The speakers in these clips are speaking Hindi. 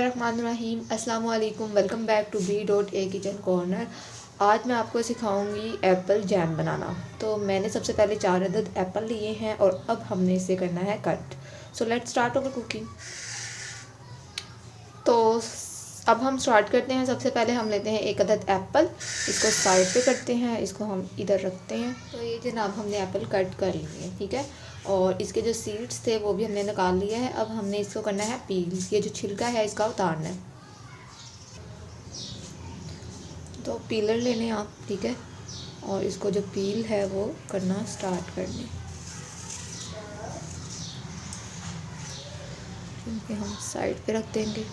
बिस्मिल्लाहिर्रहमानिर्रहीम। अस्सलाम वालेकुम। Welcome back to B.A kitchen corner. आज मैं आपको सिखाऊंगी एप्पल जैम बनाना। तो मैंने सबसे पहले 4 अदद एप्पल लिए हैं और अब हमने इसे करना है cut. So let's start our cooking. तो अब हम स्टार्ट करते हैं। सबसे पहले हम लेते हैं 1 अदद एप्पल, इसको साइड पे करते हैं, इसको हम इधर रखते हैं। तो ये जनाब हमने एप्पल कट कर लिए हैं, ठीक है। और इसके जो सीड्स थे वो भी हमने निकाल लिया है। अब हमने इसको करना है पील, ये जो छिलका है इसका उतारना है। तो पीलर लेने आप, ठीक है, और इसको जो पील है वो करना स्टार्ट कर दें, क्योंकि हम साइड पे रख देंगे।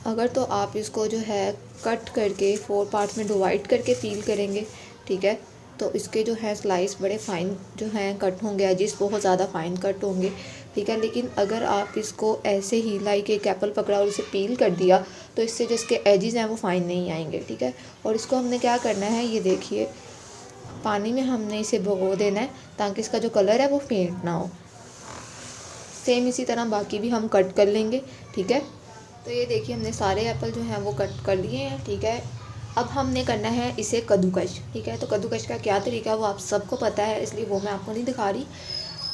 अगर तो आप इसको जो है कट करके 4 पार्ट्स में डिवाइड करके पील करेंगे, ठीक है, तो इसके जो है स्लाइस बड़े फ़ाइन जो हैं कट होंगे, एजिस बहुत ज़्यादा फ़ाइन कट होंगे, ठीक है। लेकिन अगर आप इसको ऐसे ही लाइक एक एप्पल पकड़ा और इसे पील कर दिया तो इससे जो इसके एजिस हैं वो फ़ाइन नहीं आएंगे, ठीक है। और इसको हमने क्या करना है, ये देखिए, पानी में हमने इसे भिगो देना है ताकि इसका जो कलर है वो फेंट ना हो। सेम इसी तरह बाकी भी हम कट कर लेंगे, ठीक है। तो ये देखिए हमने सारे एप्पल जो हैं वो कट कर लिए हैं, ठीक है। अब हमने करना है इसे कद्दूकश, ठीक है। तो कद्दूकश का क्या तरीका है वो आप सबको पता है, इसलिए वो मैं आपको नहीं दिखा रही।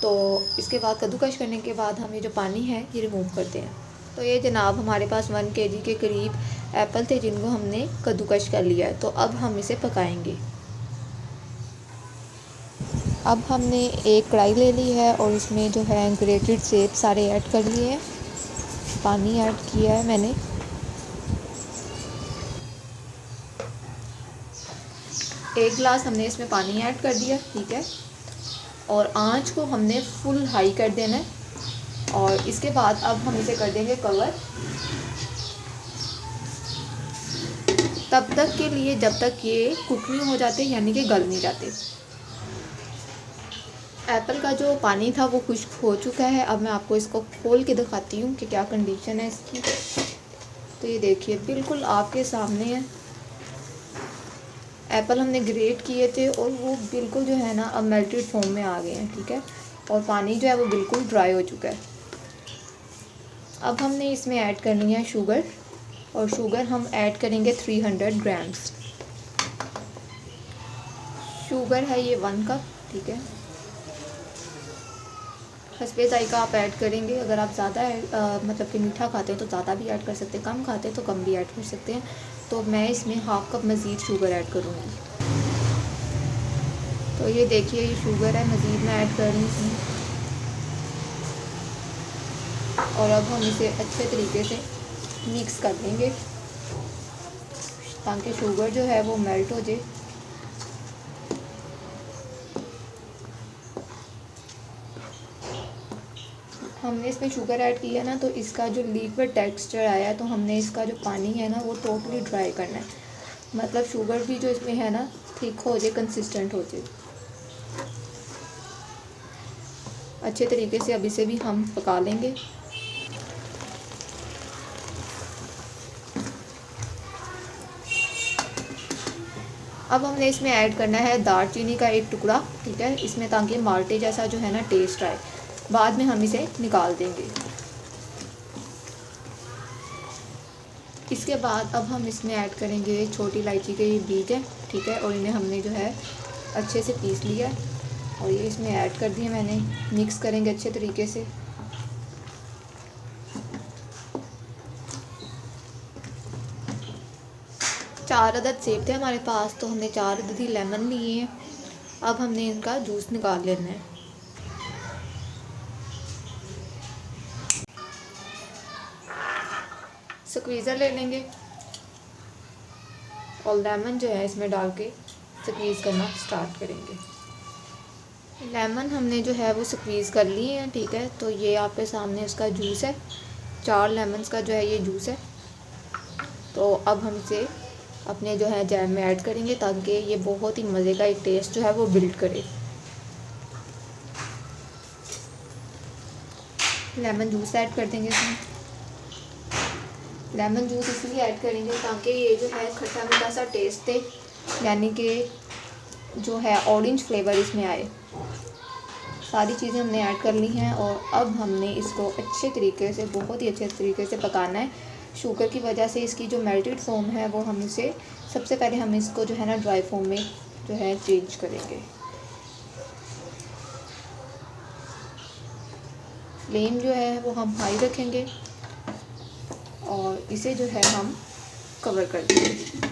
तो इसके बाद कद्दूकश करने के बाद हम ये जो पानी है ये रिमूव करते हैं। तो ये जनाब हमारे पास 1 kg के करीब एप्पल थे जिनको हमने कद्दूकश कर लिया है। तो अब हम इसे पकाएंगे। अब हमने एक कढ़ाई ले ली है और इसमें जो है ग्रेटेड सेब सारे ऐड कर लिए हैं। पानी ऐड किया है मैंने। एक गिलास हमने इसमें पानी ऐड कर दिया, ठीक है। और आंच को हमने फुल हाई कर देना है। और इसके बाद अब हम इसे कर देंगे कवर, तब तक के लिए जब तक ये कुक नहीं हो जाते, यानी कि गल नहीं जाते। एप्पल का जो पानी था वो खुश्क हो चुका है। अब मैं आपको इसको खोल के दिखाती हूँ कि क्या कंडीशन है इसकी। तो ये देखिए बिल्कुल आपके सामने है। एप्पल हमने ग्रेट किए थे और वो बिल्कुल जो है ना अब मेल्टेड फॉर्म में आ गए हैं, ठीक है। और पानी जो है वो बिल्कुल ड्राई हो चुका है। अब हमने इसमें ऐड करनी है शुगर, और शुगर हम ऐड करेंगे 300 ग्राम्स। शुगर है ये 1 कप, ठीक है। हस्बे ज़ायका आप ऐड करेंगे। अगर आप ज़्यादा मतलब कि मीठा खाते हैं तो ज़्यादा भी ऐड कर सकते हैं, कम खाते हैं तो कम भी ऐड कर सकते हैं। तो मैं इसमें 1/2 कप मज़ीद शुगर ऐड करूँगी। तो ये देखिए ये शुगर है, मज़ीद मैं ऐड कर रही हूँ इसमें। और अब हम इसे अच्छे तरीके से मिक्स कर देंगे ताकि शुगर जो है वो मेल्ट हो जाए। हमने इसमें शुगर ऐड किया ना, तो इसका जो लिक्विड टेक्सचर आया, तो हमने इसका जो पानी है ना वो टोटली ड्राई करना है। मतलब शुगर भी जो इसमें है ना थिक हो जाए, कंसिस्टेंट हो जाए अच्छे तरीके से। अब इसे भी हम पका लेंगे। अब हमने इसमें ऐड करना है दालचीनी का 1 टुकड़ा, ठीक है, इसमें, ताकि माल्टे जैसा जो है ना टेस्ट आए। बाद में हम इसे निकाल देंगे। इसके बाद अब हम इसमें ऐड करेंगे छोटी इलायची के बीज हैं, ठीक है, और इन्हें हमने जो है अच्छे से पीस लिया है और ये इसमें ऐड कर दिए मैंने। मिक्स करेंगे अच्छे तरीके से। चार अदद सेब थे हमारे पास, तो हमने 4 अदद ही लेमन लिए हैं। अब हमने इनका जूस निकाल लेना है। स्क्वीज़र ले लेंगे और लेमन जो है इसमें डाल के स्क्वीज़ करना स्टार्ट करेंगे। लेमन हमने जो है वो स्क्वीज़ कर लिए हैं, ठीक है। तो ये आपके सामने इसका जूस है, 4 लेमन्स का जो है ये जूस है। तो अब हम इसे अपने जो है जैम में ऐड करेंगे ताकि ये बहुत ही मज़े का एक टेस्ट जो है वो बिल्ड करे। लेमन जूस ऐड कर देंगे इसमें। लेमन जूस इसलिए ऐड करेंगे ताकि ये जो है खट्टा मीठा सा टेस्ट दे, यानी कि जो है ऑरेंज फ्लेवर इसमें आए। सारी चीज़ें हमने ऐड कर ली हैं और अब हमने इसको अच्छे तरीके से, बहुत ही अच्छे तरीके से पकाना है। शुगर की वजह से इसकी जो मेल्टेड फोम है वो हम इसे सबसे पहले हम इसको जो है ना ड्राई फोम में जो है चेंज करेंगे। फ्लेम जो है वो हम हाई रखेंगे और इसे जो है हम कवर कर देंगे।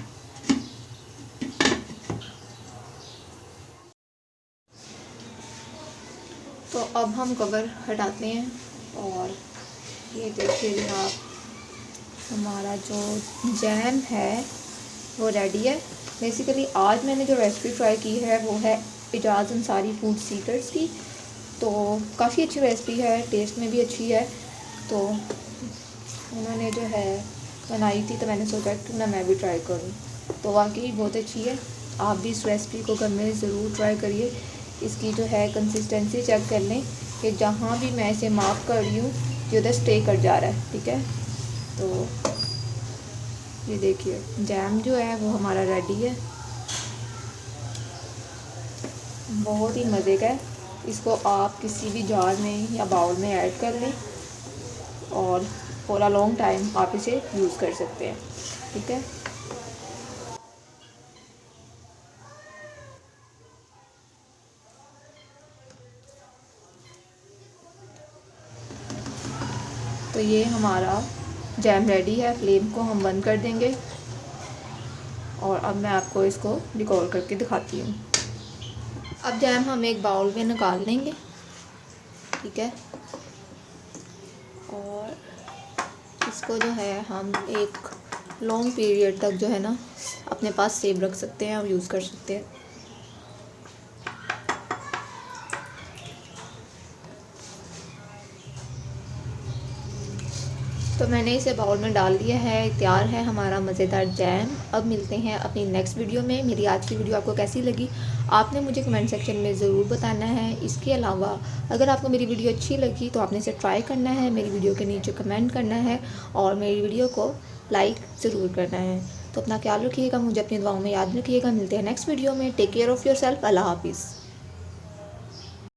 तो अब हम कवर हटाते हैं और ये देखिए जनाब, हमारा जो जैम है वो रेडी है। बेसिकली आज मैंने जो रेसिपी ट्राई की है वो है एजाज़ अंसारी फूड सीकर्स की। तो काफ़ी अच्छी रेसिपी है, टेस्ट में भी अच्छी है। तो उन्होंने जो है बनाई थी तो मैंने सोचा क्यों ना मैं भी ट्राई करूं। तो वाकई बहुत अच्छी है। आप भी इस रेसिपी को घर में ज़रूर ट्राई करिए। इसकी जो है कंसिस्टेंसी चेक कर लें कि जहाँ भी मैं इसे मार्क कर रही हूँ ये उधर स्टे कर जा रहा है, ठीक है। तो ये देखिए जैम जो है वो हमारा रेडी है, बहुत ही मज़े का है। इसको आप किसी भी जार में या बाउल में ऐड कर लें और फॉर अ लॉन्ग टाइम आप इसे यूज़ कर सकते हैं, ठीक है। तो ये हमारा जैम रेडी है। फ्लेम को हम बंद कर देंगे और अब मैं आपको इसको डिकोर करके दिखाती हूँ। अब जैम हम एक बाउल में निकाल लेंगे, ठीक है। और इसको जो है हम एक लॉन्ग पीरियड तक जो है ना अपने पास सेव रख सकते हैं और यूज़ कर सकते हैं। तो मैंने इसे बाउल में डाल दिया है, तैयार है हमारा मज़ेदार जैम। अब मिलते हैं अपनी नेक्स्ट वीडियो में। मेरी आज की वीडियो आपको कैसी लगी आपने मुझे कमेंट सेक्शन में ज़रूर बताना है। इसके अलावा अगर आपको मेरी वीडियो अच्छी लगी तो आपने इसे ट्राई करना है, मेरी वीडियो के नीचे कमेंट करना है और मेरी वीडियो को लाइक ज़रूर करना है। तो अपना ख्याल रखिएगा, मुझे अपनी दुआओं में याद रखिएगा। मिलते हैं नेक्स्ट वीडियो में। Take care of your self. अल्लाह हाफिज़।